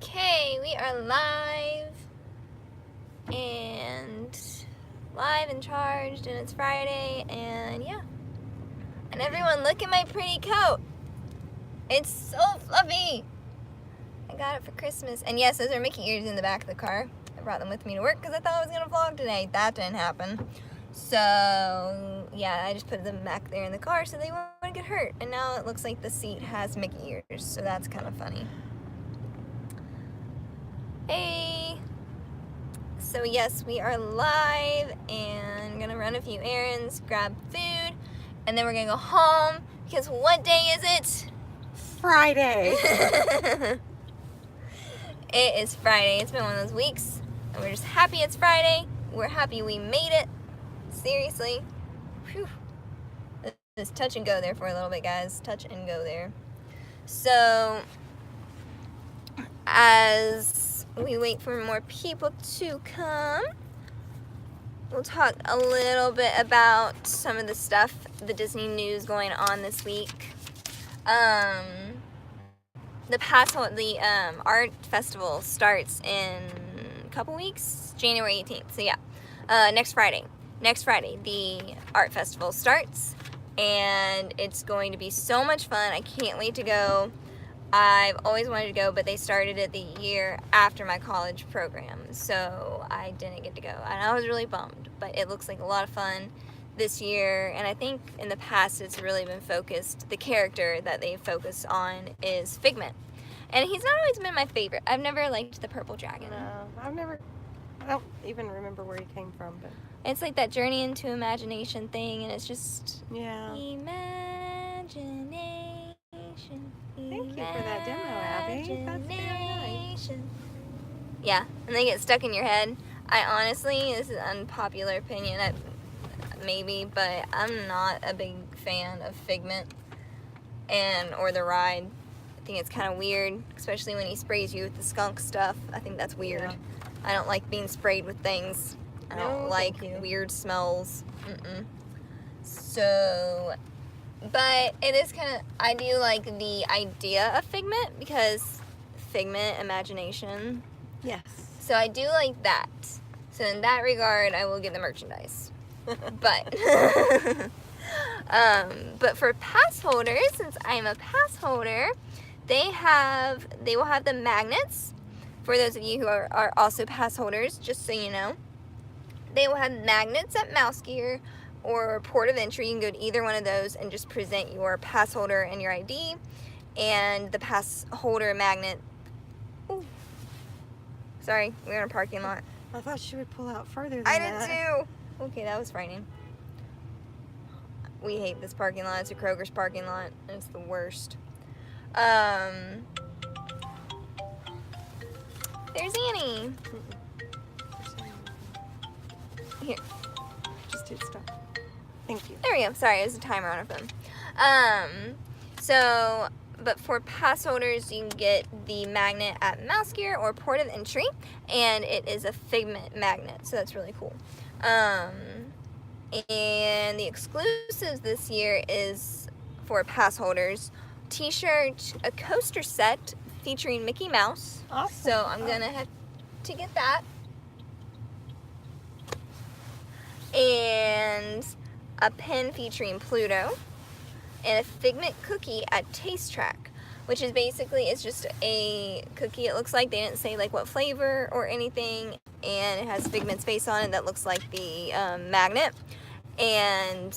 Okay, we are live and charged, and it's Friday, and yeah. And everyone, look at my pretty coat. It's so fluffy. I got it for Christmas. And yes, those are Mickey ears in the back of the car. I brought them with me to work because I thought I was going to vlog today. That didn't happen. So, yeah, I just put them back there in the car so they wouldn't get hurt. And now it looks like the seat has Mickey ears, so that's kind of funny. Hey! So yes, we are live and I'm gonna run a few errands, grab food, and then we're gonna go home because what day is it? Friday. It is Friday. It's been one of those weeks and we're just happy it's Friday. We're happy we made it. Seriously. Whew. Just touch and go there for a little bit, guys. Touch and go there. So, as we wait for more people to come, we'll talk a little bit about some of the stuff, the Disney news going on this week. The art festival starts in a couple weeks, January 18th. So yeah, next Friday, the art festival starts, and it's going to be so much fun. I can't wait to go. I've always wanted to go, but they started it the year after my college program, so I didn't get to go, and I was really bummed, but it looks like a lot of fun this year, and I think in the past it's really been focused, the character that they focus on is Figment, and he's not always been my favorite. I've never liked the Purple Dragon. No, I don't even remember where he came from, but It's like that journey into imagination thing, and it's just, yeah. Imagination. Thank you for that demo, Abby. That's very nice. Yeah, and they get stuck in your head. I honestly, this is an unpopular opinion, maybe, but I'm not a big fan of Figment or the ride. I think it's kind of weird, especially when he sprays you with the skunk stuff. I think that's weird. Yeah. I don't like being sprayed with things. I don't No, like thank you. weird smells. So, but it is kind of, I do like the idea of Figment because Figment, imagination. Yes. So I do like that. So in that regard, I will get the merchandise. But, but for pass holders, since I am a pass holder, they will have the magnets. For those of you who are also pass holders, just so you know, they will have magnets at Mouse Gear or Port of Entry. You can go to either one of those and just present your pass holder and your ID, and the pass holder magnet. Ooh. Sorry, we're in a parking lot. I thought she would pull out further than I that. did too. Okay, that was frightening. We hate this parking lot. It's a Kroger's parking lot. It's the worst. There's Annie. Here. Just hit stop. Thank you. There we go. Sorry, there's a timer on our phone. So, but for pass holders, you can get the magnet at Mouse Gear or Port of Entry, and it is a Figment magnet, so that's really cool. And the exclusives this year is for pass holders, t-shirt, a coaster set featuring Mickey Mouse. Awesome. So I'm gonna have to get that. And a pen featuring Pluto, and a Figment cookie at Taste Track, which is basically, it's just a cookie. It looks like, they didn't say like what flavor or anything, and it has Figment's face on it that looks like the magnet, and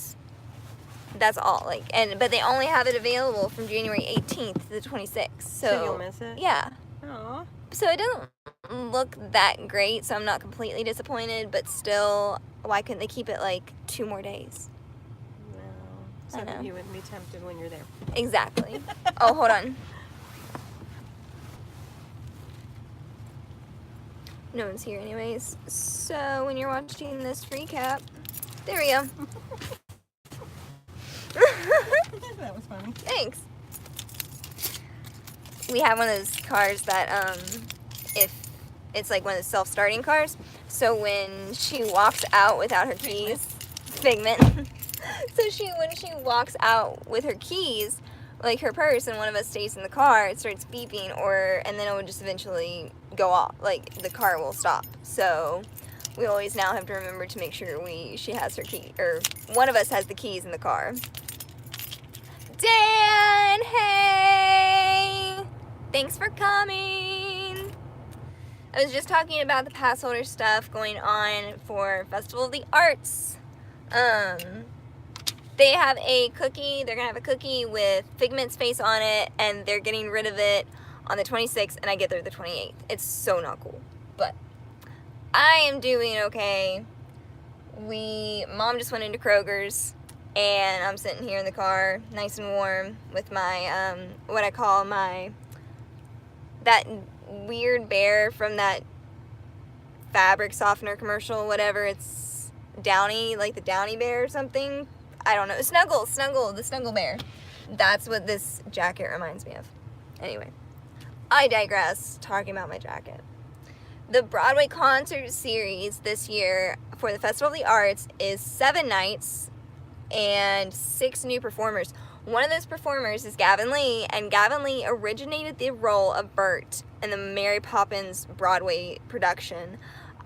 that's all. But they only have it available from January 18th to the 26th. So you'll miss it? Yeah. Aw. So it doesn't look that great, so I'm not completely disappointed, but still, why couldn't they keep it like 2 more days? No. So I know. that you wouldn't be tempted when you're there. Exactly. Oh, hold on. No one's here anyways. So when you're watching this recap, there we go. That was funny. Thanks. We have one of those cars that, if it's like one of the self-starting cars, so when she walks out without her keys, Figment. So when she walks out with her keys, like her purse and one of us stays in the car, it starts beeping, and then it would just eventually go off, like the car will stop. So we always now have to remember to make sure she has her key, or one of us has the keys in the car. Dan, hey! Thanks for coming! I was just talking about the pass holder stuff going on for Festival of the Arts. They have a cookie, they're gonna have a cookie with Figment's face on it, and they're getting rid of it on the 26th, and I get there the 28th. It's so not cool, but I am doing okay. Mom just went into Kroger's, and I'm sitting here in the car, nice and warm, with my, what I call that weird bear from that fabric softener commercial, whatever, it's Downy, like the Downy bear or something. I don't know. Snuggle, the Snuggle bear. That's what this jacket reminds me of. Anyway, I digress, talking about my jacket. The Broadway concert series this year for the Festival of the Arts is 7 nights and 6 new performers. One of those performers is Gavin Lee, and Gavin Lee originated the role of Bert in the Mary Poppins Broadway production.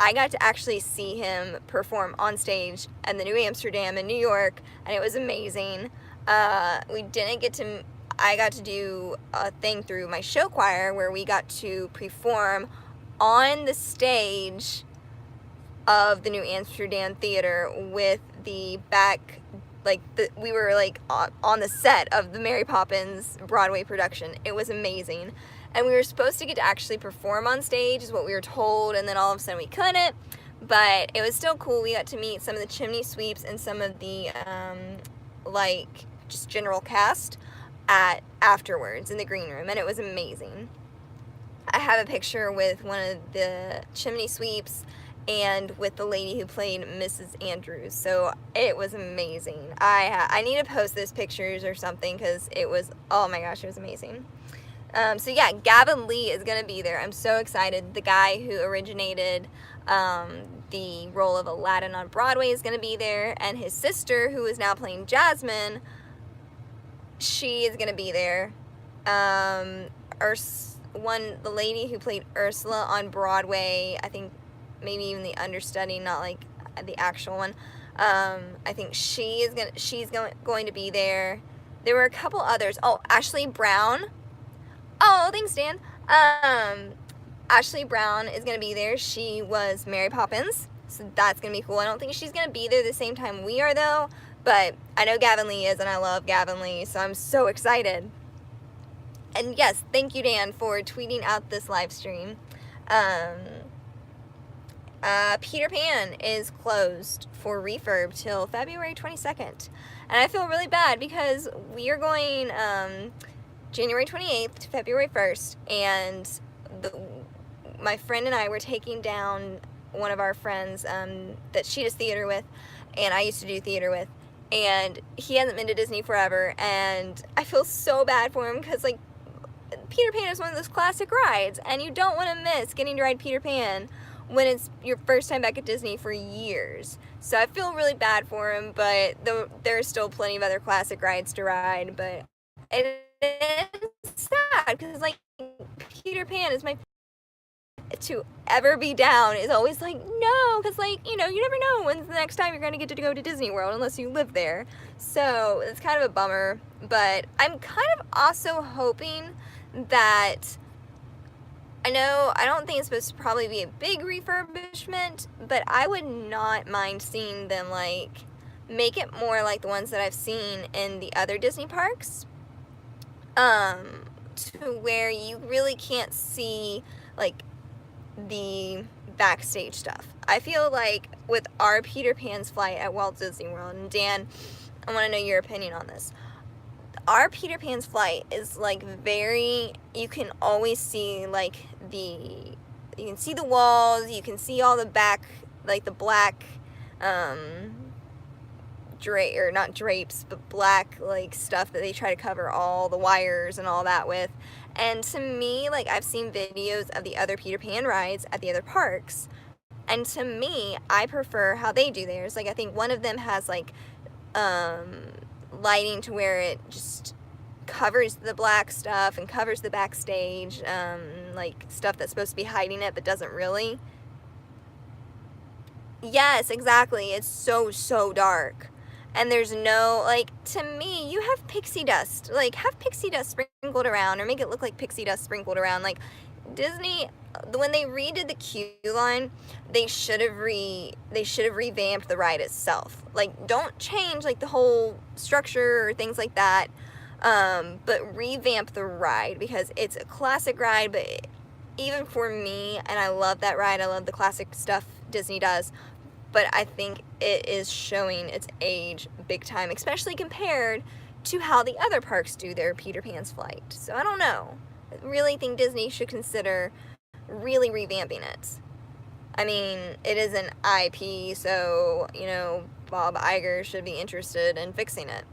I got to actually see him perform on stage at the New Amsterdam in New York, and it was amazing. I got to do a thing through my show choir where we got to perform on the stage of the New Amsterdam Theater with the back, we were on the set of the Mary Poppins Broadway production. It was amazing. And we were supposed to get to actually perform on stage is what we were told, and then all of a sudden we couldn't, but it was still cool. We got to meet some of the chimney sweeps and some of the just general cast afterwards in the green room, and it was amazing. I have a picture with one of the chimney sweeps and with the lady who played Mrs. Andrews, so it was amazing. I need to post those pictures or something because it was, oh my gosh, it was amazing. So yeah, Gavin Lee is going to be there. I'm so excited. The guy who originated the role of Aladdin on Broadway is going to be there, and his sister, who is now playing Jasmine, she is going to be there. The lady who played Ursula on Broadway, I think maybe even the understudy, not like the actual one. I think she's going to be there. There were a couple others. Oh, Ashley Brown. Oh, thanks, Dan. Ashley Brown is going to be there. She was Mary Poppins, so that's going to be cool. I don't think she's going to be there the same time we are, though, but I know Gavin Lee is, and I love Gavin Lee, so I'm so excited. And yes, thank you, Dan, for tweeting out this live stream. Peter Pan is closed for refurb till February 22nd, and I feel really bad because we are going January 28th to February 1st, and my friend and I were taking down one of our friends that she does theater with, and I used to do theater with, and he hasn't been to Disney forever, and I feel so bad for him because, Peter Pan is one of those classic rides, and you don't want to miss getting to ride Peter Pan when it's your first time back at Disney for years. So I feel really bad for him, but there are still plenty of other classic rides to ride, but it's sad because Peter Pan is my to ever be down is always no, because you never know when's the next time you're going to get to go to Disney World unless you live there, so it's kind of a bummer. But I'm kind of also hoping that, I don't think it's supposed to probably be a big refurbishment, but I would not mind seeing them make it more like the ones that I've seen in the other Disney parks, to where you really can't see the backstage stuff. I feel like with our Peter Pan's flight at Walt Disney World, and Dan, I want to know your opinion on this. Our Peter Pan's flight is you can always see you can see the walls, you can see all the back, the black not drapes, but black stuff that they try to cover all the wires and all that with. And to me, I've seen videos of the other Peter Pan rides at the other parks, and to me, I prefer how they do theirs. I think one of them has lighting to where it just covers the black stuff and covers the backstage, like stuff that's supposed to be hiding it but doesn't really. Yes, exactly. It's so dark. And there's no, like, to me, you have pixie dust. Like, have pixie dust sprinkled around or make it look like pixie dust sprinkled around. Like, Disney, when they redid the queue line, they should have revamped the ride itself. Like, don't change, like, the whole structure or things like that, but revamp the ride, because it's a classic ride, but even for me, and I love that ride, I love the classic stuff Disney does, but I think it is showing its age big time, especially compared to how the other parks do their Peter Pan's Flight. So I don't know. I really think Disney should consider really revamping it. I mean, it is an IP, so, you know, Bob Iger should be interested in fixing it.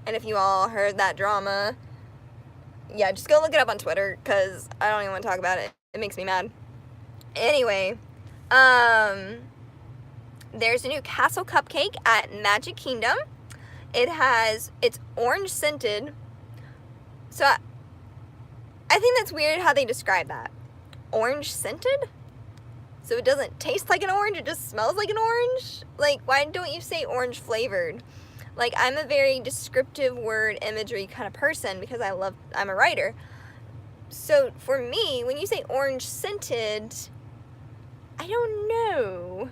And if you all heard that drama, yeah, just go look it up on Twitter, because I don't even want to talk about it. It makes me mad. Anyway, there's a new Castle Cupcake at Magic Kingdom. It's orange scented. So I think that's weird how they describe that. Orange scented? So it doesn't taste like an orange, it just smells like an orange? Like, why don't you say orange flavored? Like, I'm a very descriptive word imagery kind of person because I'm a writer. So for me, when you say orange scented, I don't know.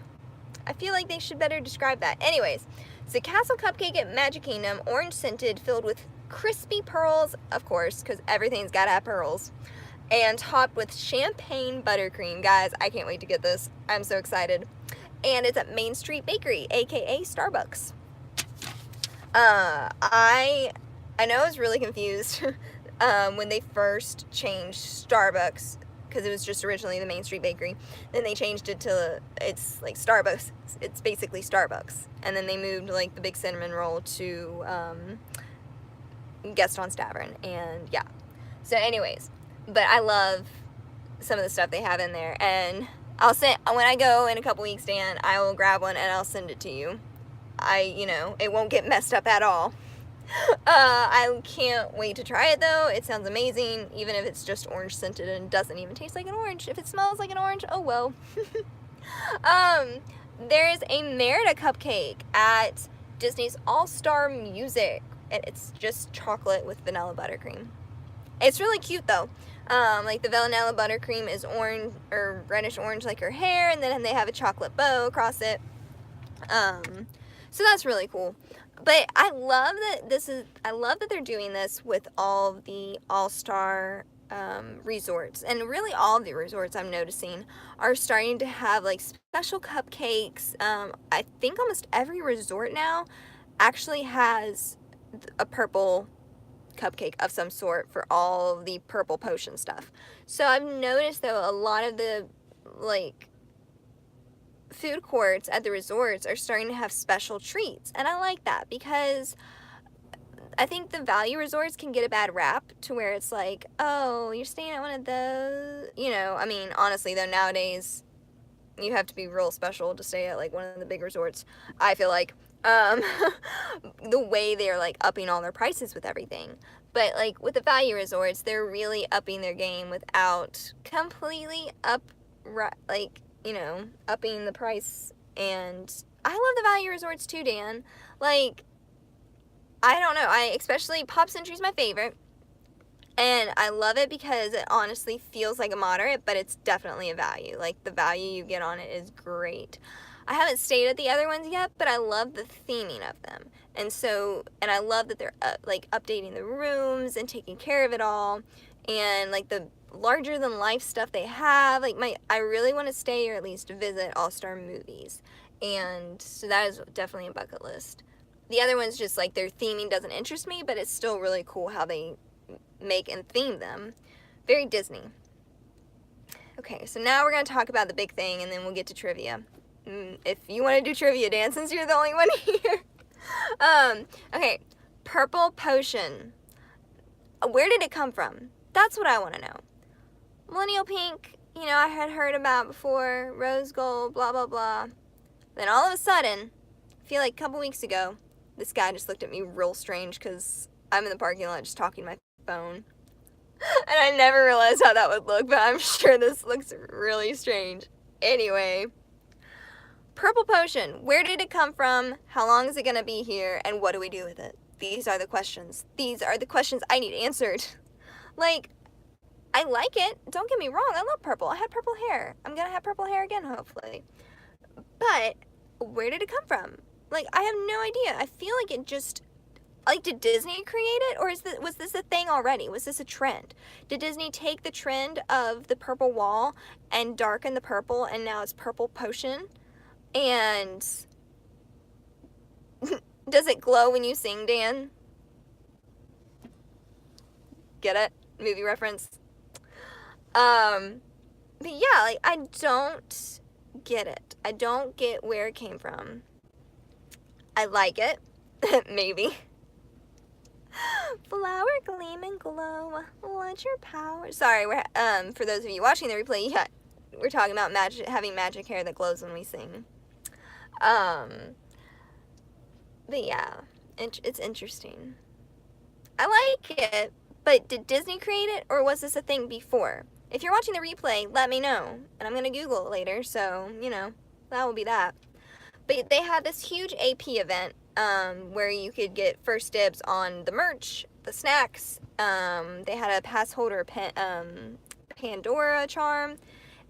I feel like they should better describe that. Anyways, it's a Castle Cupcake at Magic Kingdom, orange scented, filled with crispy pearls, of course, because everything's gotta have pearls, and topped with champagne buttercream. Guys, I can't wait to get this. I'm so excited. And it's at Main Street Bakery, aka Starbucks. I know I was really confused when they first changed Starbucks, because it was just originally the Main Street Bakery. Then they changed it to, it's like Starbucks. It's basically Starbucks. And then they moved like the big cinnamon roll to Gaston Tavern. And yeah. So anyways, but I love some of the stuff they have in there. And when I go in a couple weeks, Dan, I will grab one and I'll send it to you. It won't get messed up at all. I can't wait to try it though. It sounds amazing, even if it's just orange scented and doesn't even taste like an orange. If it smells like an orange, oh well. There is a Merida cupcake at Disney's All-Star Music, and it's just chocolate with vanilla buttercream. It's really cute though. Like the vanilla buttercream is orange or reddish orange like her hair, and then they have a chocolate bow across it. So that's really cool. But I love that they're doing this with all the All-Star resorts, and really all of the resorts I'm noticing are starting to have like special cupcakes. I think almost every resort now actually has a purple cupcake of some sort for all the purple potion stuff. So I've noticed though a lot of the like food courts at the resorts are starting to have special treats, and I like that because I think the value resorts can get a bad rap to where it's like, oh, you're staying at one of those, I mean, honestly though, nowadays you have to be real special to stay at like one of the big resorts, I feel like, the way they're like upping all their prices with everything. But like with the value resorts, they're really upping their game without completely upping the price. And I love the value resorts too, Dan. Like, I don't know, especially Pop Century's my favorite, and I love it because it honestly feels like a moderate, but it's definitely a value. Like, the value you get on it is great. I haven't stayed at the other ones yet, but I love the theming of them, and I love that they're like updating the rooms and taking care of it all, and like the larger than life stuff they have. Like, I really want to stay or at least visit All-Star Movies, and so that is definitely a bucket list. The other ones, just like their theming doesn't interest me, but it's still really cool how they make and theme them. Very Disney. Okay, so now we're going to talk about the big thing, and then we'll get to trivia. If you want to do trivia, Dan, since you're the only one here. Okay, purple potion. Where did it come from? That's what I want to know. Millennial pink, I had heard about before. Rose gold, blah, blah, blah. Then all of a sudden, I feel like a couple weeks ago, this guy just looked at me real strange because I'm in the parking lot just talking to my phone. And I never realized how that would look, but I'm sure this looks really strange. Anyway, Purple Potion. Where did it come from? How long is it going to be here? And what do we do with it? These are the questions. These are the questions I need answered. Like, I like it. Don't get me wrong. I love purple. I had purple hair. I'm going to have purple hair again, hopefully. But where did it come from? Like, I have no idea. I feel like it just... Like, did Disney create it, or was this a thing already? Was this a trend? Did Disney take the trend of the purple wall and darken the purple, and now it's Purple Potion? And does it glow when you sing, Dan? Get it? Movie reference? But yeah, like, I don't get it. I don't get where it came from. I like it. Maybe. Flower gleam and glow, let your power. Sorry, we're for those of you watching the replay, yeah, we're talking about having magic hair that glows when we sing. But yeah, it's interesting. I like it, but did Disney create it, or was this a thing before? If you're watching the replay, let me know, and I'm gonna Google it later. So you know, that will be that. But they had this huge AP event. Where you could get first dibs on the merch, the snacks. They had a pass holder Pandora charm,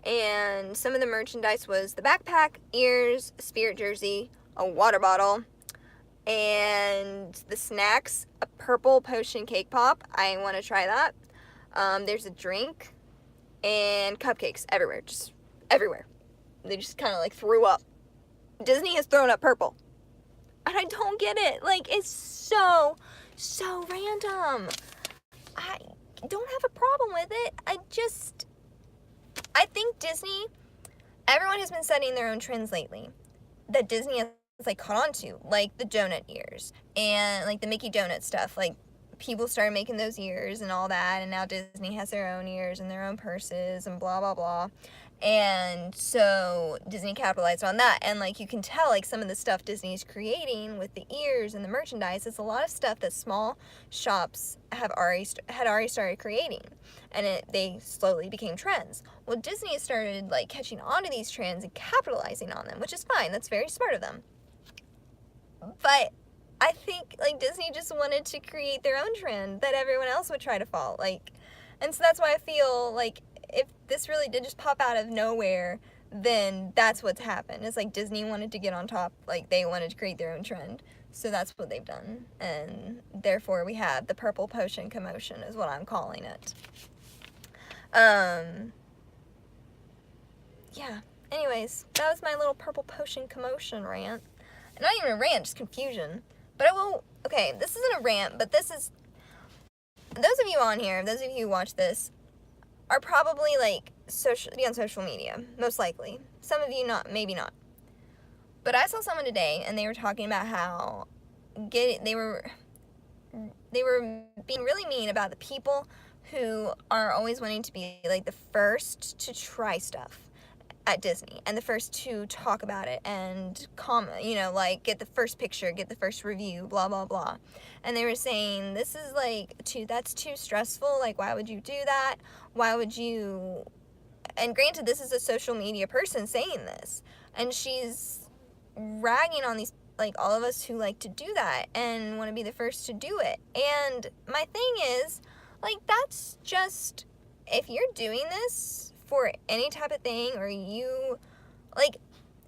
and some of the merchandise was the backpack, ears, spirit jersey, a water bottle, and the snacks, a Purple Potion cake pop. I want to try that. There's a drink and cupcakes everywhere, just everywhere. They just kind of like threw up. Disney has thrown up purple. And I don't get it. Like, it's so random. I don't have a problem with it. I think Disney, everyone has been setting their own trends lately that Disney has, like, caught on to. Like, the donut ears and, like, the Mickey Donut stuff. Like, people started making those ears and all that. And now Disney has their own ears and their own purses and blah, blah, blah. And so Disney capitalized on that, and like you can tell, like some of the stuff Disney's creating with the ears and the merchandise, it's a lot of stuff that small shops had already started creating, and they slowly became trends. Well, Disney has started like catching on to these trends and capitalizing on them, which is fine. That's very smart of them. But I think like Disney just wanted to create their own trend that everyone else would try to follow, like, and so that's why I feel like if this really did just pop out of nowhere, then that's what's happened. It's like Disney wanted to get on top, like they wanted to create their own trend. So that's what they've done. And therefore we have the Purple Potion commotion is what I'm calling it. Yeah. Anyways, that was my little Purple Potion commotion rant. And not even a rant, just confusion. But okay, this isn't a rant, but this is, those of you on here, those of you who watch this, are probably like on social media, most likely. Some of you not, maybe not. But I saw someone today, and they were talking about how they were being really mean about the people who are always wanting to be like the first to try stuff at Disney and the first to talk about it and comment, you know, like get the first picture, get the first review, blah, blah, blah. And they were saying, this is like that's too stressful. Like, why would you do that? Why would you? And granted, this is a social media person saying this, and she's ragging on these, like all of us who like to do that and want to be the first to do it. And my thing is, like, that's just, if you're doing this for any type of thing, or you, like,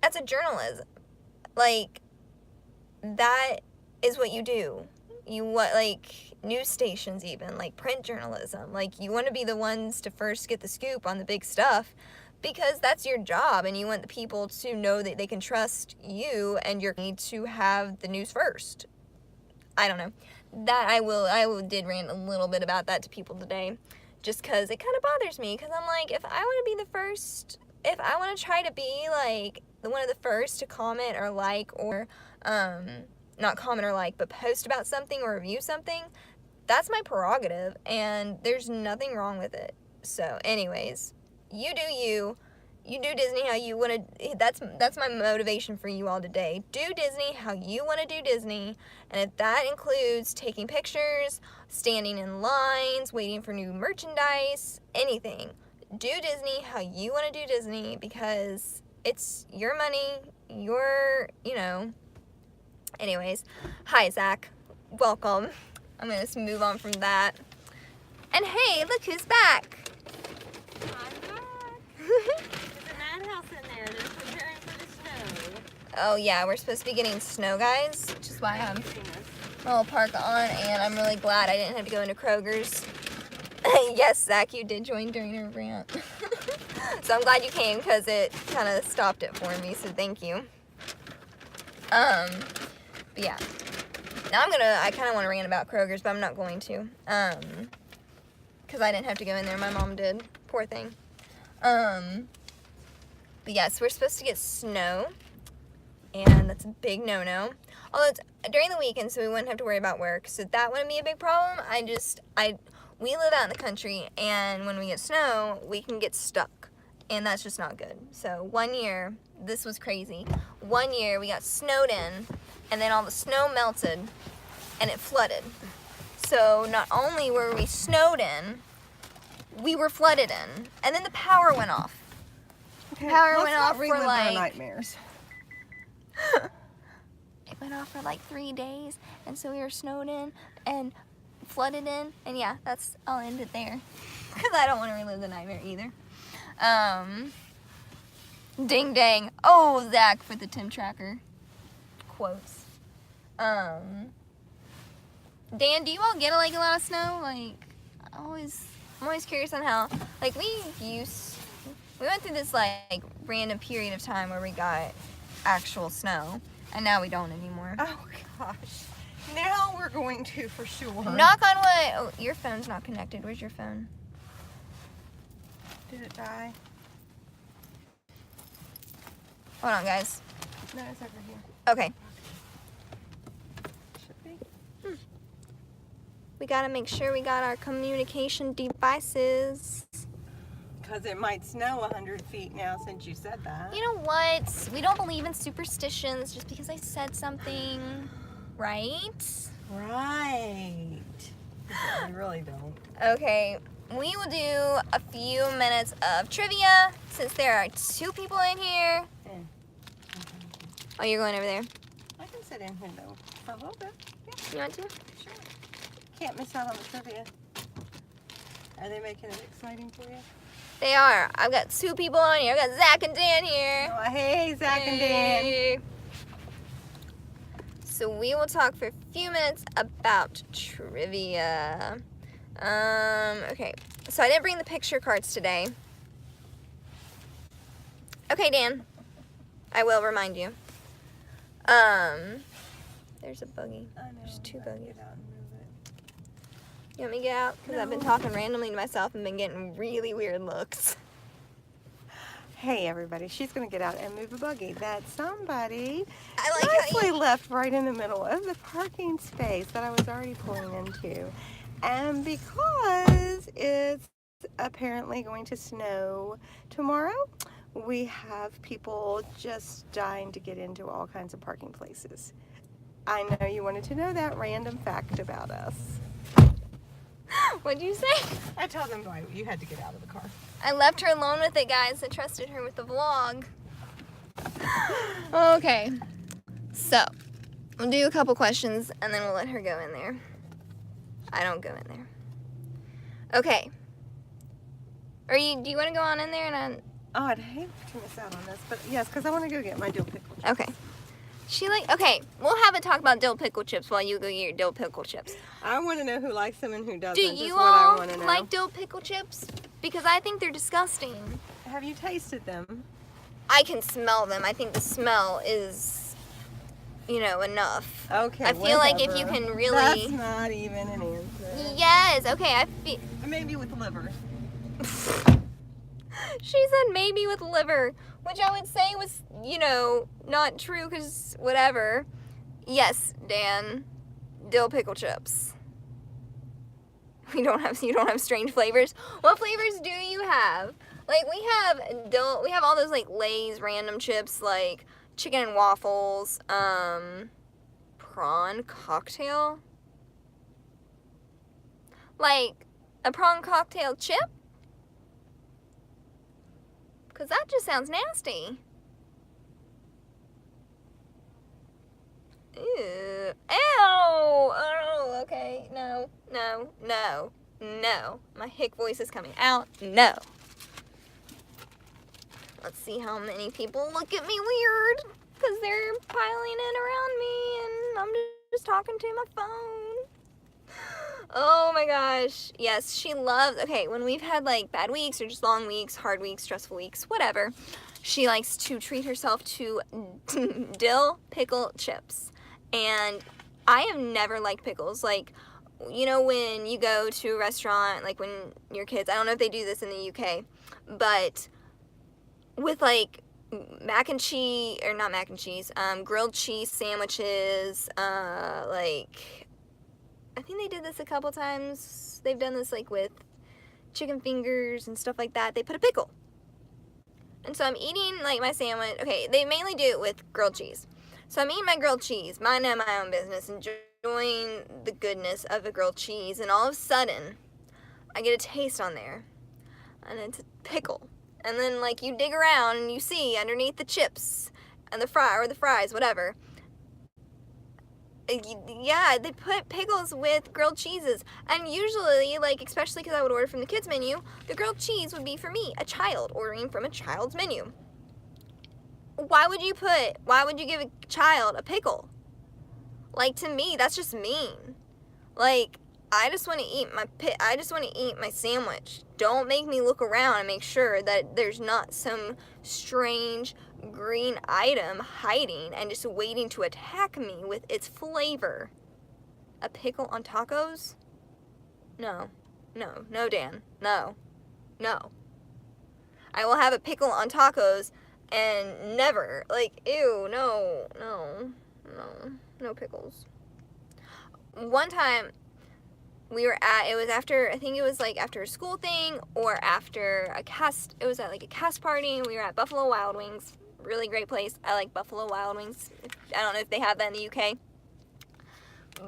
as a journalist, like, that is what you do. You want, like, news stations even, like, print journalism. Like, you want to be the ones to first get the scoop on the big stuff, because that's your job, and you want the people to know that they can trust you, and you need to have the news first. I don't know. That I did rant a little bit about that to people today, just because it kind of bothers me, because I'm like, if I want to be the first, if I want to try to be, like, one of the first to comment or like, or, not comment or like, but post about something or review something, that's my prerogative, and there's nothing wrong with it. So, anyways, you do you. You do Disney how you want to. That's my motivation for you all today. Do Disney how you want to do Disney, and if that includes taking pictures, standing in lines, waiting for new merchandise, anything, do Disney how you want to do Disney, because it's your money, Anyways, hi Zach, welcome. I'm gonna just move on from that. And hey, look who's back. I'm back. There's a madhouse in there. They're preparing for the snow. Oh yeah, we're supposed to be getting snow, guys, which is why I'm Seen this. my little park on, and I'm really glad I didn't have to go into Kroger's. Yes, Zach, you did join during her rant. So I'm glad you came, because it kind of stopped it for me, so thank you. But yeah. Now I kind of want to rant about Kroger's, but I'm not going to. Because I didn't have to go in there, my mom did. Poor thing. But yeah, so we're supposed to get snow, and that's a big no-no. Although it's during the weekend, so we wouldn't have to worry about work, so that wouldn't be a big problem. We live out in the country, and when we get snow, we can get stuck, and that's just not good. So one year, this was crazy. One year, we got snowed in, and then all the snow melted, and it flooded. So not only were we snowed in, we were flooded in, and then the power went off. Okay, Power let's went not off for, relive our like- nightmares. It went off for like 3 days, and so we were snowed in and flooded in, and yeah, I'll end it there, because I don't want to relive the nightmare either. Ding dang. Oh, Zach for the Tim Tracker quotes. Dan, do you all get like a lot of snow? Like, I'm always curious on how, like, we went through this like random period of time where we got actual snow, and now we don't anymore. Oh gosh. Now we're going to for sure. Knock on wood. Oh, your phone's not connected. Where's your phone? Did it die? Hold on, guys. No, it's over here. Okay. Should be. We gotta make sure we got our communication devices. Because it might snow 100 feet now since you said that. You know what? We don't believe in superstitions just because I said something, right? Right. We really don't. Okay, we will do a few minutes of trivia since there are 2 people in here. Yeah. Oh, you're going over there. I can sit in here though for a little bit. Yeah, You want to? sure. Can't miss out on the trivia. Are they making it exciting for you? They are. I've got 2 people on here. I've got Zach and Dan here. Oh, hey, Zach and Dan. Hey. So we will talk for a few minutes about trivia. Okay. So I didn't bring the picture cards today. Okay, Dan. I will remind you. There's a buggy. I know. There's 2 I'm gonna buggies. get out and move it. You want me to get out? Because I've been No. talking randomly to myself and been getting really weird looks. Hey everybody, she's gonna get out and move a buggy that somebody I like how nicely left right in the middle of the parking space that I was already pulling into. And because it's apparently going to snow tomorrow, we have people just dying to get into all kinds of parking places. I know you wanted to know that random fact about us. What'd you say? I told them why you had to get out of the car. I left her alone with it, guys. I trusted her with the vlog. Okay. So, we'll do a couple questions and then we'll let her go in there. I don't go in there. Okay. Do you want to go on in there and Oh, I'd hate to miss out on this, but yes, because I want to go get my dill pickle. okay. Okay, we'll have a talk about dill pickle chips while you go get your dill pickle chips. I want to know who likes them and who doesn't. Do That's you what I all want to know. like dill pickle chips? Because I think they're disgusting. Have you tasted them? I can smell them. I think the smell is, enough. Okay. I feel like if you whatever. can really- That's not even an answer. Yes, okay, I feel... Maybe with liver. She said maybe with liver, which I would say was, not true because whatever. Yes, Dan, dill pickle chips. You don't have strange flavors. What flavors do you have? Like, we have all those, like, Lay's random chips, like chicken and waffles, prawn cocktail. Like, a prawn cocktail chip? Because that just sounds nasty. Ew. Ew. Oh, okay. No. My hick voice is coming out. No. Let's see how many people look at me weird because they're piling in around me and I'm just talking to my phone. Oh my gosh. Yes, she loves, okay, when we've had like bad weeks or just long weeks, hard weeks, stressful weeks, whatever, she likes to treat herself to dill pickle chips. And I have never liked pickles. Like, you know, when you go to a restaurant, like when your kids, I don't know if they do this in the UK, but with like mac and cheese, or not mac and cheese, grilled cheese sandwiches, like, I think they did this a couple times. They've done this like with chicken fingers and stuff like that. They put a pickle. And so I'm eating like my sandwich. Okay, they mainly do it with grilled cheese. So I'm eating my grilled cheese, minding my own business, enjoying the goodness of a grilled cheese, and all of a sudden, I get a taste on there, and it's a pickle. And then, like, you dig around and you see underneath the chips and the fries, whatever. Yeah, they put pickles with grilled cheeses. And usually, like, especially because I would order from the kids menu, the grilled cheese would be for me, a child, ordering from a child's menu. Why would you give a child a pickle? Like, to me, that's just mean. Like, I just want to eat my sandwich. Don't make me look around and make sure that there's not some strange green item hiding and just waiting to attack me with its flavor. A pickle on tacos? No, Dan. No. I will have a pickle on tacos and never, like, ew, no pickles. One time, it was after, I think it was like after a school thing or after it was at like a cast party, and we were at Buffalo Wild Wings. Really great place. I like Buffalo Wild Wings. I don't know if they have that in the UK.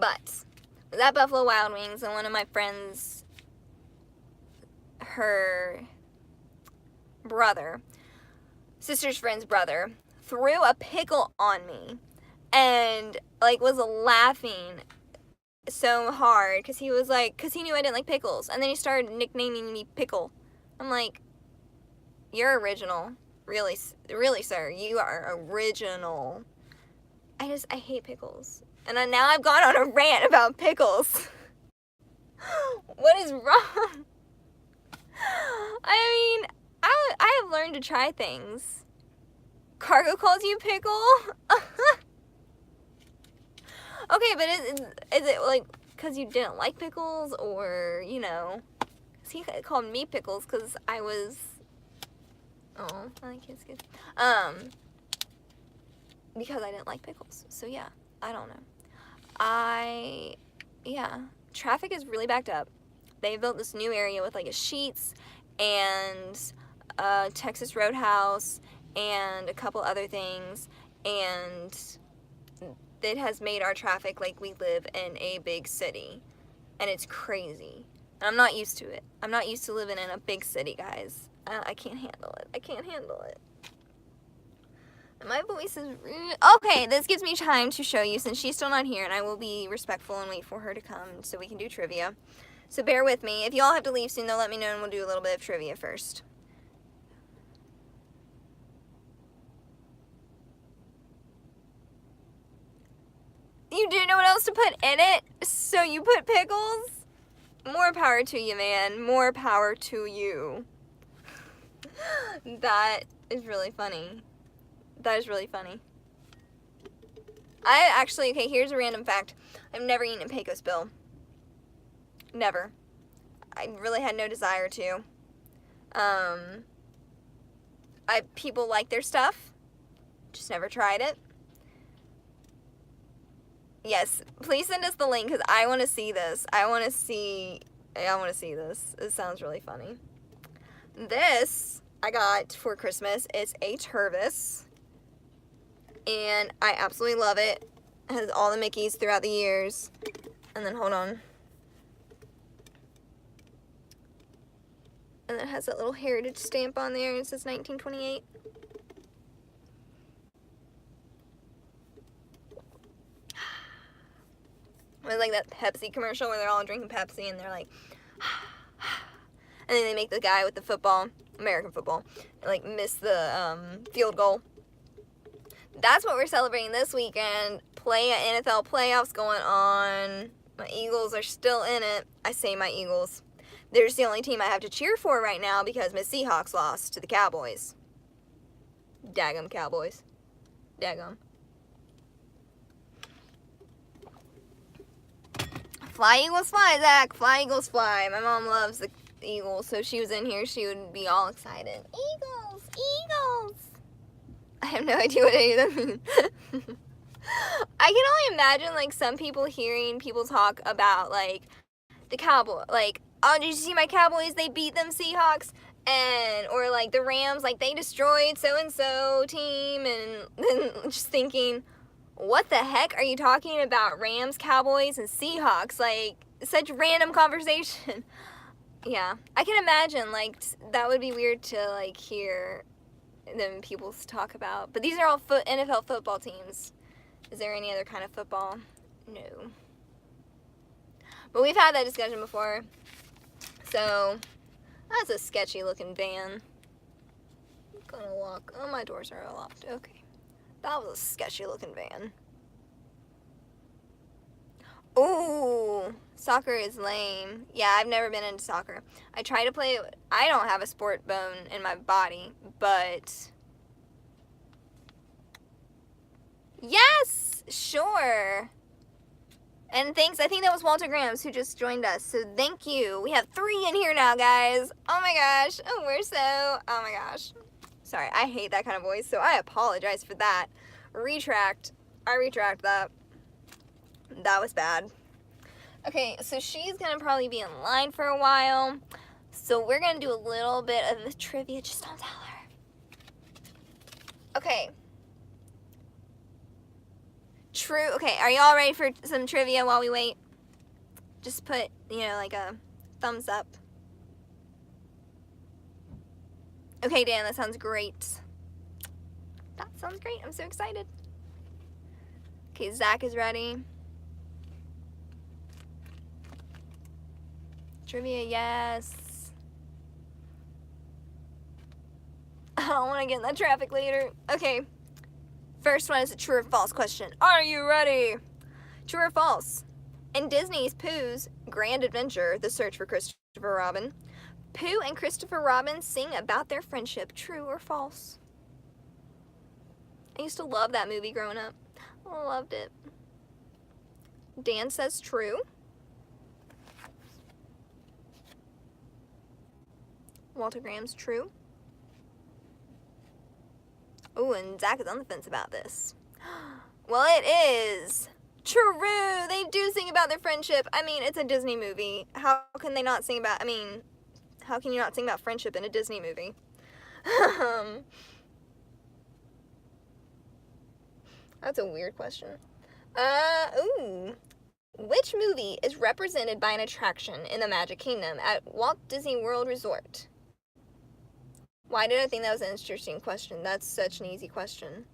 But, it was at Buffalo Wild Wings, and one of my friends, her sister's friend's brother, threw a pickle on me and like was laughing so hard because he knew I didn't like pickles, and then he started nicknaming me Pickle. I'm like, you're original, really, sir, you are original. I hate pickles, and now I've gone on a rant about pickles. What is wrong? I mean, I have learned to try things. Cargo calls you Pickle? Okay, but is it like because you didn't like pickles, or, you know, because he called me Pickles because I was, oh, I can't skip, because I didn't like pickles. So yeah, I don't know. Yeah, traffic is really backed up. They built this new area with like a Sheetz and a Texas Roadhouse and a couple other things, and it has made our traffic like we live in a big city, and it's crazy. And I'm not used to it. I'm not used to living in a big city, guys. I can't handle it. And my voice is really... Okay, this gives me time to show you, since she's still not here, and I will be respectful and wait for her to come so we can do trivia. So bear with me. If y'all have to leave soon, they'll let me know, and we'll do a little bit of trivia first. You didn't know what else to put in it, so you put pickles? More power to you, man. More power to you. That is really funny. That is really funny. Okay, here's a random fact. I've never eaten a Pecos Bill. Never. I really had no desire to. People like their stuff. Just never tried it. Yes, please send us the link because I want to see this. I want to see this. It sounds really funny. This I got for Christmas. It's a Tervis, and I absolutely love it. It has all the Mickeys throughout the years. And then, hold on. And it has that little heritage stamp on there. It says 1928. It's like that Pepsi commercial where they're all drinking Pepsi and they're like, and then they make the guy with the football, American football, like miss the field goal. That's what we're celebrating this weekend. NFL playoffs going on. My Eagles are still in it. I say my Eagles. They're just the only team I have to cheer for right now because my Seahawks lost to the Cowboys. Daggum Cowboys. Daggum. Fly, Eagles, fly, Zach. Fly, Eagles, fly. My mom loves the Eagles, so if she was in here, she would be all excited. Eagles, Eagles. I have no idea what any of them mean. I can only imagine, like, some people hearing people talk about, like, the Cowboys. Like, oh, did you see my Cowboys? They beat them Seahawks. And, or, like, the Rams, like, they destroyed so-and-so team. And then just thinking, what the heck are you talking about? Rams, Cowboys, and Seahawks? Like, such random conversation. Yeah. I can imagine, like, that would be weird to, like, hear them people talk about. But these are all NFL football teams. Is there any other kind of football? No. But we've had that discussion before. So, that's a sketchy looking van. I'm gonna walk. Oh, my doors are locked. Okay. That was a sketchy looking van. Ooh, soccer is lame. Yeah, I've never been into soccer. I try to play it. I don't have a sport bone in my body, but yes, sure. And thanks, I think that was Walter Grams who just joined us, so thank you. We have 3 in here now, guys. Oh my gosh, oh, oh my gosh. Sorry, I hate that kind of voice, so I apologize for that. I retract that. That was bad. Okay, so she's gonna probably be in line for a while, so we're gonna do a little bit of the trivia. Just don't tell her. Okay. True. Okay, are y'all ready for some trivia while we wait? Just put, like a thumbs up. Okay, Dan, that sounds great. That sounds great. I'm so excited. Okay, Zach is ready. Trivia, yes. I don't want to get in that traffic later. Okay. First one is a true or false question. Are you ready? True or false? In Disney's Pooh's Grand Adventure, The Search for Christopher Robin, Pooh and Christopher Robin sing about their friendship. True or false? I used to love that movie growing up. I loved it. Dan says true. Walter Graham's true. Oh, and Zach is on the fence about this. Well, it is true. They do sing about their friendship. I mean, it's a Disney movie. How can they not sing about, how can you not sing about friendship in a Disney movie? That's a weird question. Ooh. Which movie is represented by an attraction in the Magic Kingdom at Walt Disney World Resort? Why did I think that was an interesting question? That's such an easy question.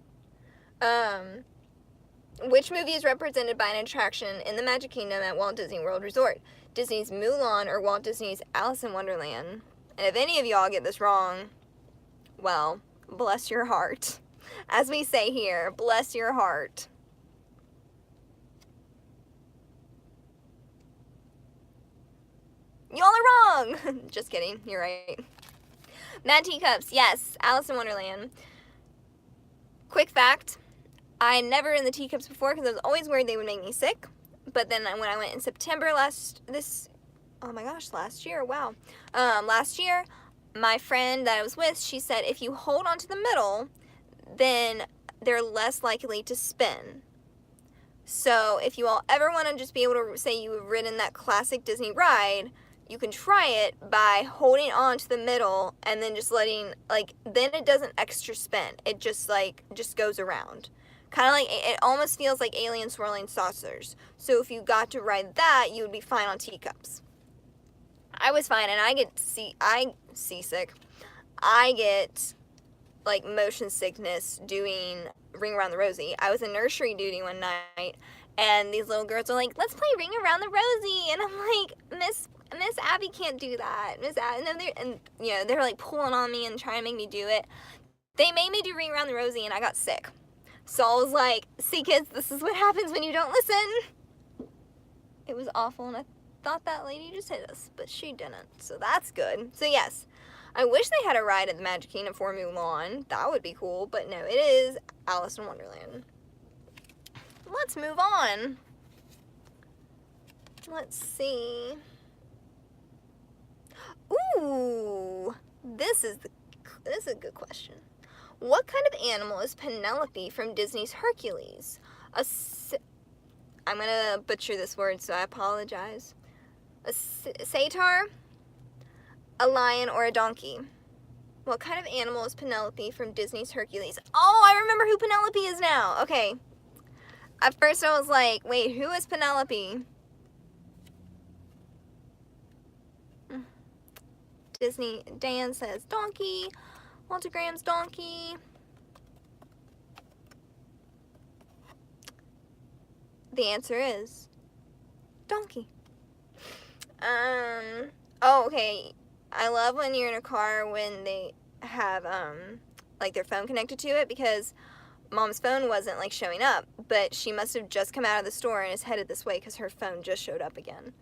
Which movie is represented by an attraction in the Magic Kingdom at Walt Disney World Resort? Disney's Mulan or Walt Disney's Alice in Wonderland? And if any of y'all get this wrong, well, bless your heart. As we say here, bless your heart. Y'all are wrong! Just kidding, you're right. Mad Teacups, yes, Alice in Wonderland. Quick fact, I never in the teacups before because I was always worried they would make me sick. But then when I went in September last year, wow. Last year, my friend that I was with, she said if you hold on to the middle, then they're less likely to spin. So if you all ever want to just be able to say you've ridden that classic Disney ride, you can try it by holding on to the middle and then just letting, like, then it doesn't extra spin. It just goes around. Kind of like, it almost feels like alien swirling saucers. So if you got to ride that, you would be fine on teacups. I was fine, and I get seasick. I get, like, motion sickness doing Ring Around the Rosie. I was in nursery duty one night, and these little girls are like, let's play Ring Around the Rosie. And I'm like, Miss Abby can't do that. Miss Abby, and you know, they're like pulling on me and trying to make me do it. They made me do Ring Around the Rosie, and I got sick. So I was like, see kids, this is what happens when you don't listen. It was awful, and I thought that lady just hit us, but she didn't. So that's good. So yes, I wish they had a ride at the Magic Kingdom for Mulan. That would be cool, but no, it is Alice in Wonderland. Let's move on. Let's see. Ooh, this is a good question. What kind of animal is Penelope from Disney's Hercules? I'm gonna butcher this word, so I apologize. A satyr, a lion, or a donkey? What kind of animal is Penelope from Disney's Hercules? Oh, I remember who Penelope is now. Okay. At first I was like, wait, who is Penelope? Disney, Dan says donkey. Walter Graham's donkey. The answer is donkey. Oh, okay. I love when you're in a car when they have, like their phone connected to it, because Mom's phone wasn't like showing up, but she must have just come out of the store and is headed this way because her phone just showed up again.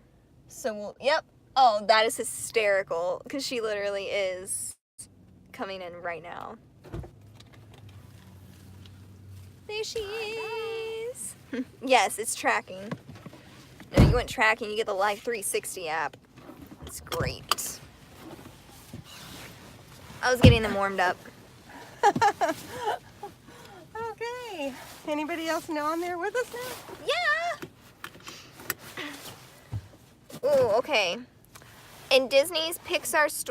So, yep. Oh, that is hysterical, because she literally is coming in right now. There she is. Yes, it's tracking. No, you went tracking, you get the Life 360 app. It's great. I was getting them warmed up. Okay. Anybody else know on there with us now? Yeah. Ooh, okay. In Disney Pixar's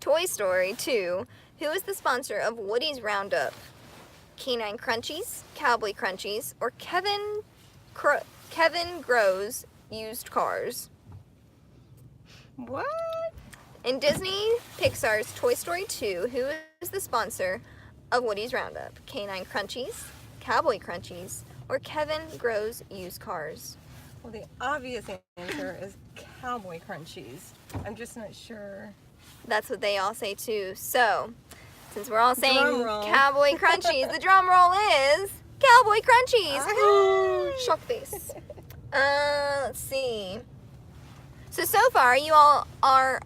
Toy Story 2, who is the sponsor of Woody's Roundup? Canine Crunchies, Cowboy Crunchies, or Kevin Grows Used Cars? What? In Disney Pixar's Toy Story 2, who is the sponsor of Woody's Roundup? Canine Crunchies, Cowboy Crunchies, or Kevin Grows Used Cars? Well, the obvious answer is Cowboy Crunchies. I'm just not sure. That's what they all say too. So, since we're all saying Drum roll. Cowboy Crunchies, the drum roll is Cowboy Crunchies. Shock face. Let's see. So far, you all are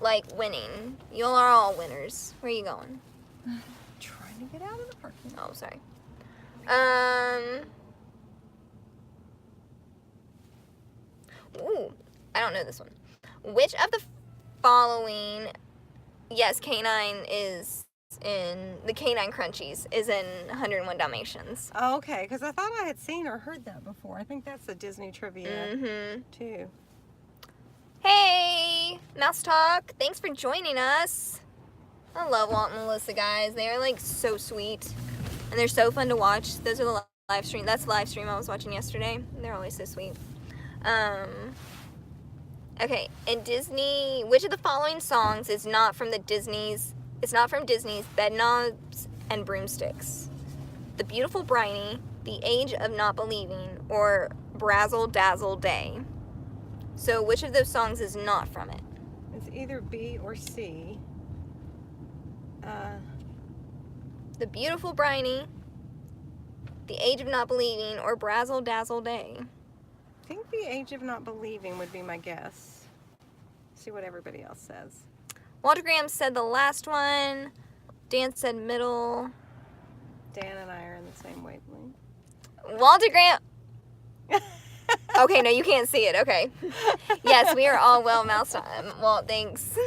like winning. You all are all winners. Where are you going? Trying to get out of the parking lot. Oh, sorry. Ooh, I don't know this one. Which of the following, yes, Canine Crunchies is in 101 Dalmatians. Oh, okay, because I thought I had seen or heard that before. I think that's the Disney trivia too. Hey, Mouse Talk, thanks for joining us. I love Walt and Melissa, guys. They're like so sweet, and they're so fun to watch. Those are the live stream. That's the live stream I was watching yesterday. They're always so sweet. Okay, in Disney, which of the following songs is not from Disney's Bedknobs and Broomsticks? The Beautiful Briny, The Age of Not Believing, or Brazzle Dazzle Day? So which of those songs is not from it? It's either B or C. The Beautiful Briny, The Age of Not Believing, or Brazzle Dazzle Day? I think The Age of Not Believing would be my guess. See what everybody else says. Walter Graham said the last one. Dan said middle. Dan and I are in the same wavelength. Walter Graham. Okay, no, you can't see it. Okay. Yes, we are all well mouse time. Well, thanks.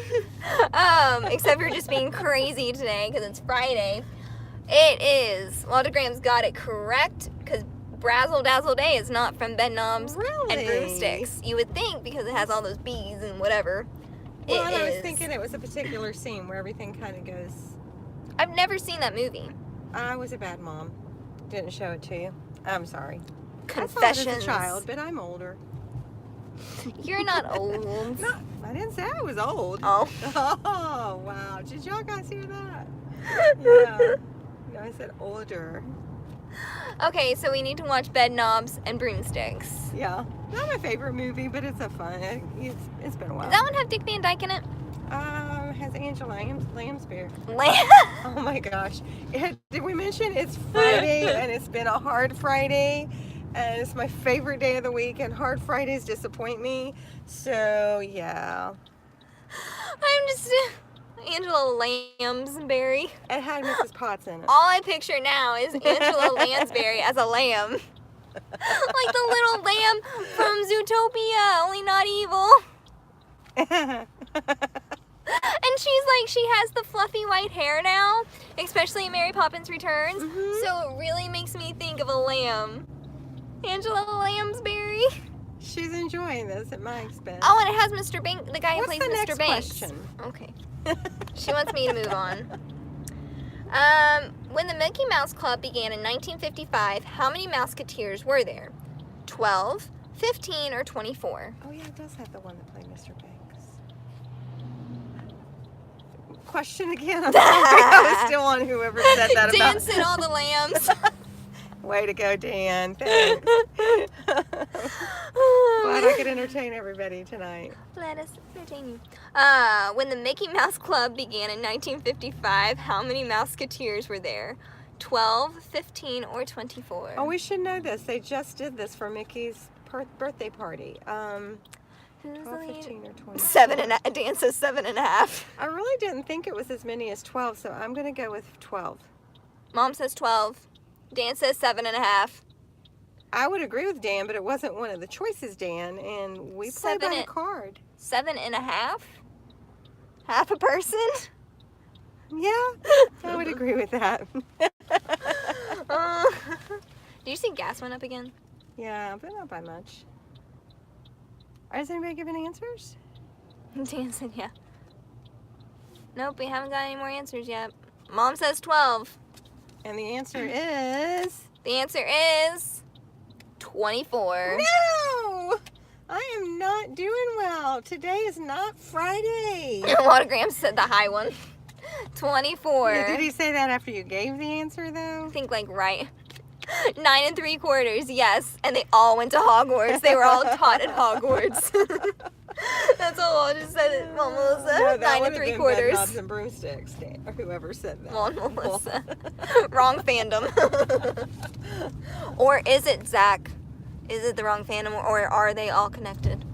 Except for just being crazy today because it's Friday. It is. Walter Graham's got it correct because Brazzle Dazzle Day is not from Bed Knobs Really? and Broomsticks. You would think because it has all those bees and whatever. Well, It and I was is. thinking it was a particular scene where everything kind of goes. I've never seen that movie. I was a bad mom. Didn't show it to you. I'm sorry. I saw it Confessions. as a child, but I'm older. You're not old. No, I didn't say I was old. Oh. Oh, wow. Did y'all guys hear that? Yeah. No, I said older. Okay, so we need to watch Bed Knobs and Broomsticks. Yeah. Not my favorite movie, but it's a fun. It's been a while. Does that one have Dick Van Dyke in it? Has Angela Lansbury. Lamb. Oh my gosh. Did we mention it's Friday and it's been a hard Friday and it's my favorite day of the week and hard Fridays disappoint me. So yeah. I'm just Angela Lansbury. It had Mrs. Potts in it. All I picture now is Angela Lansbury as a lamb. Like the little lamb from Zootopia, only not evil. And she's like, she has the fluffy white hair now, especially in Mary Poppins Returns. Mhm. So it really makes me think of a lamb. Angela Lansbury. She's enjoying this at my expense. Oh, and it has Mr. Banks, the guy who What's plays the Mr. next Banks. question? Okay. She wants me to move on. When the Mickey Mouse Club began in 1955, how many Mouseketeers were there? 12, 15, or 24? Oh yeah, it does have the one that played Mr. Banks. Question again. I'm sorry. I was still on whoever said that about. Dance and all the lambs. Way to go, Dan. Thanks. Glad I could entertain everybody tonight. Let us entertain you. When the Mickey Mouse Club began in 1955, how many Mouseketeers were there? 12, 15, or 24? Oh, we should know this. They just did this for Mickey's birthday party. Who's the 12, lead? 15, or 20. Dan says 7.5. I really didn't think it was as many as 12, so I'm going to go with 12. Mom says 12. Dan says 7.5. I would agree with Dan, but it wasn't one of the choices, Dan, and we played by the card. 7.5? Half a person? Yeah, I would agree with that. Do you see gas went up again? Yeah, but not by much. Is anybody giving answers? Dan said yeah. Nope, we haven't got any more answers yet. Mom says 12. And the answer is... The answer is 24. No! I am not doing well. Today is not Friday. Watergram said the high one. 24. Yeah, did he say that after you gave the answer, though? I think like right. 9 3/4, yes. And they all went to Hogwarts. They were all taught at Hogwarts. That's all I just said it, Mom Melissa. No, that 9 would have been 3/4. Bed Knobs and Broomsticks, Dan, or whoever said that. Mom Melissa. Wrong fandom. Or is it Zach? Is it the wrong fandom, or are they all connected?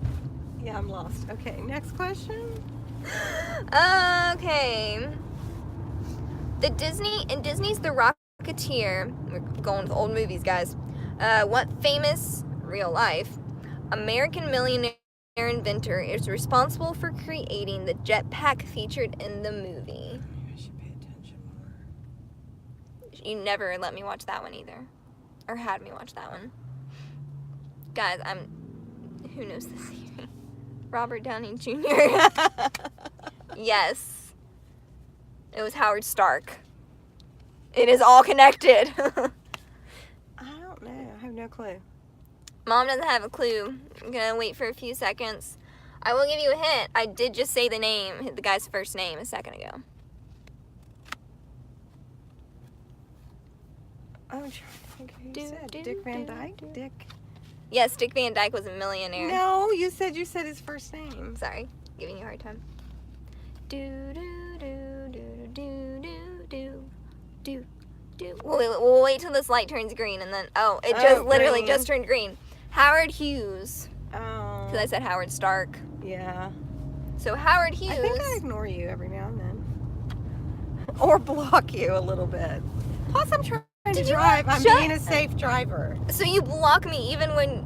Yeah, I'm lost. Okay, next question. Okay. In Disney's The Rocketeer, we're going with old movies, guys. What famous, real life, American millionaire inventor is responsible for creating the jetpack featured in the movie? I should pay attention more. You never let me watch that one either. Or had me watch that one. Guys, who knows this series? Robert Downey Jr. Yes. It was Howard Stark. It is all connected. I don't know. I have no clue. Mom doesn't have a clue. I'm gonna wait for a few seconds. I will give you a hint. I did just say the name, the guy's first name, a second ago. Oh, I'm trying to think who you said. Dick Van Dyke? Dick? Yes, Dick Van Dyke was a millionaire. No, you said his first name. Sorry, giving you a hard time. Do do do do do do do do do. We'll wait till this light turns green and then it just literally green. just turned green. Howard Hughes, Oh. because I said Howard Stark. Yeah. So Howard Hughes. I think I ignore you every now and then. Or block you a little bit. Plus, I'm trying to Did you drive. not I'm shut- being a safe driver. So you block me even when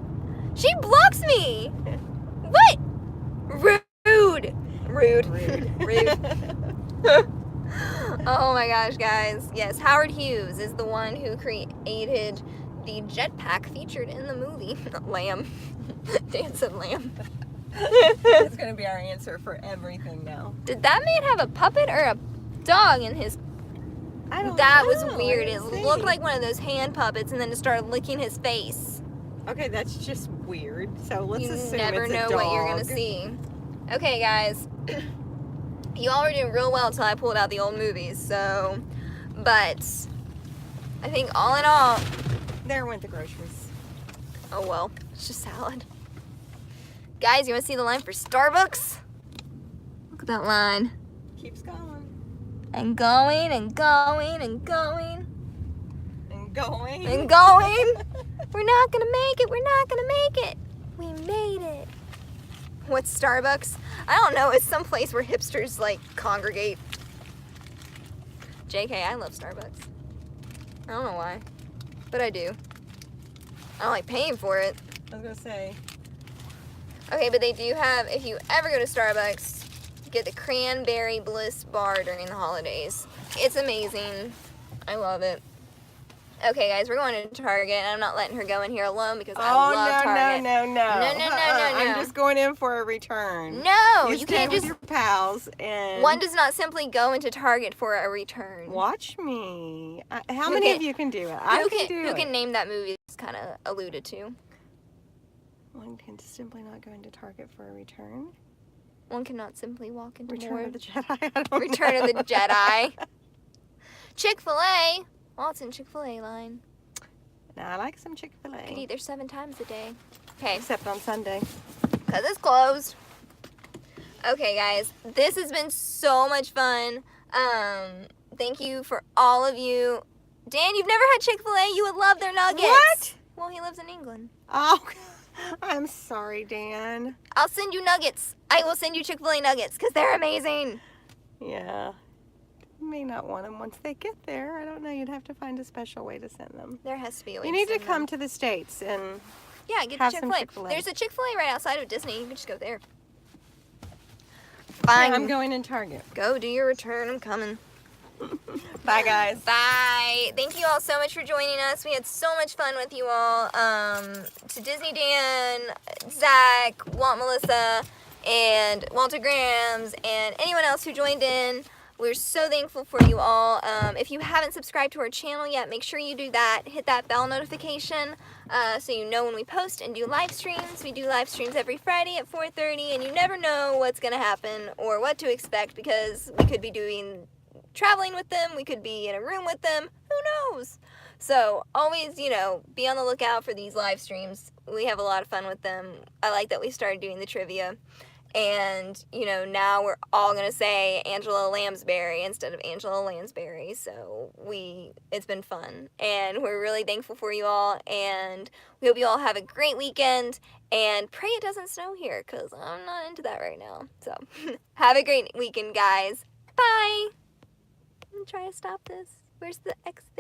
she blocks me. What? Rude. Rude. Rude. Rude. Oh my gosh, guys. Yes, Howard Hughes is the one who created the jetpack featured in the movie. Lamb. Dan said lamb. It's gonna be our answer for everything now. Did that man have a puppet or a dog in his... I don't That know. was I weird. It didn't see. looked like one of those hand puppets and then it started licking his face. Okay, that's just weird. So let's You assume never it's a know dog. what you're gonna see. Okay, guys. You all were doing real well until I pulled out the old movies, so... But... I think all in all... There went the groceries. Oh well, it's just salad. Guys, you wanna see the line for Starbucks? Look at that line. Keeps going. And going, and going, and going, And going. and going. We're not gonna make it, we're not gonna make it. We made it. What's Starbucks? I don't know, it's some place where hipsters like congregate. JK, I love Starbucks. I don't know why, but I do. I don't like paying for it. I was gonna say. Okay, but they do have, if you ever go to Starbucks, get the Cranberry Bliss bar during the holidays. It's amazing. I love it. Okay, guys, we're going to Target, and I'm not letting her go in here alone because I love Target. No. No. I'm just going in for a return. No, you you stay can't with just... your pals and One does not simply go into Target for a return. watch me. How Who many can- of you can do it? I Who can do who it. can name that movie it's kind of alluded to? One can simply not go into Target for a return. One cannot simply walk into Return more... of the Jedi. I don't Return know. of the Jedi. Chick-fil-A. Well, it's in Chick-fil-A line. Now, I like some Could Chick-fil-A. eat there 7 times a day. Okay. Except on Sunday. Because it's closed. Okay, guys. This has been so much fun. Thank you for all of you. Dan, you've never had Chick-fil-A? You would love their nuggets. What? Well, he lives in England. Oh, I'm sorry, Dan. I'll send you nuggets. I will send you Chick-fil-A nuggets because they're amazing. Yeah. You may not want them once they get there. I don't know. You'd have to find a special way to send them. There has to be a way You need to send come them. to the States and Yeah, get have the some Chick-fil-A. Chick-fil-A. There's a Chick-fil-A right outside of Disney. You can just go there. Yeah, Fine. I'm going in Target. Go do your return. I'm coming. Bye, guys. Bye. Thank you all so much for joining us. We had so much fun with you all. To Disney Dan, Zach, Walt Melissa, and Walter Grams, and anyone else who joined in. We're so thankful for you all. If you haven't subscribed to our channel yet, make sure you do that. Hit that bell notification so you know when we post and do live streams. We do live streams every Friday at 4:30, and you never know what's going to happen or what to expect because we could be traveling with them. We could be in a room with them. Who knows? So always, be on the lookout for these live streams. We have a lot of fun with them. I like that we started doing the trivia. And, now we're all going to say Angela Lansbury instead of Angela Lansbury. So it's been fun. And we're really thankful for you all. And we hope you all have a great weekend. And pray it doesn't snow here because I'm not into that right now. So have a great weekend, guys. Bye. I'm trying to stop this. Where's the X there?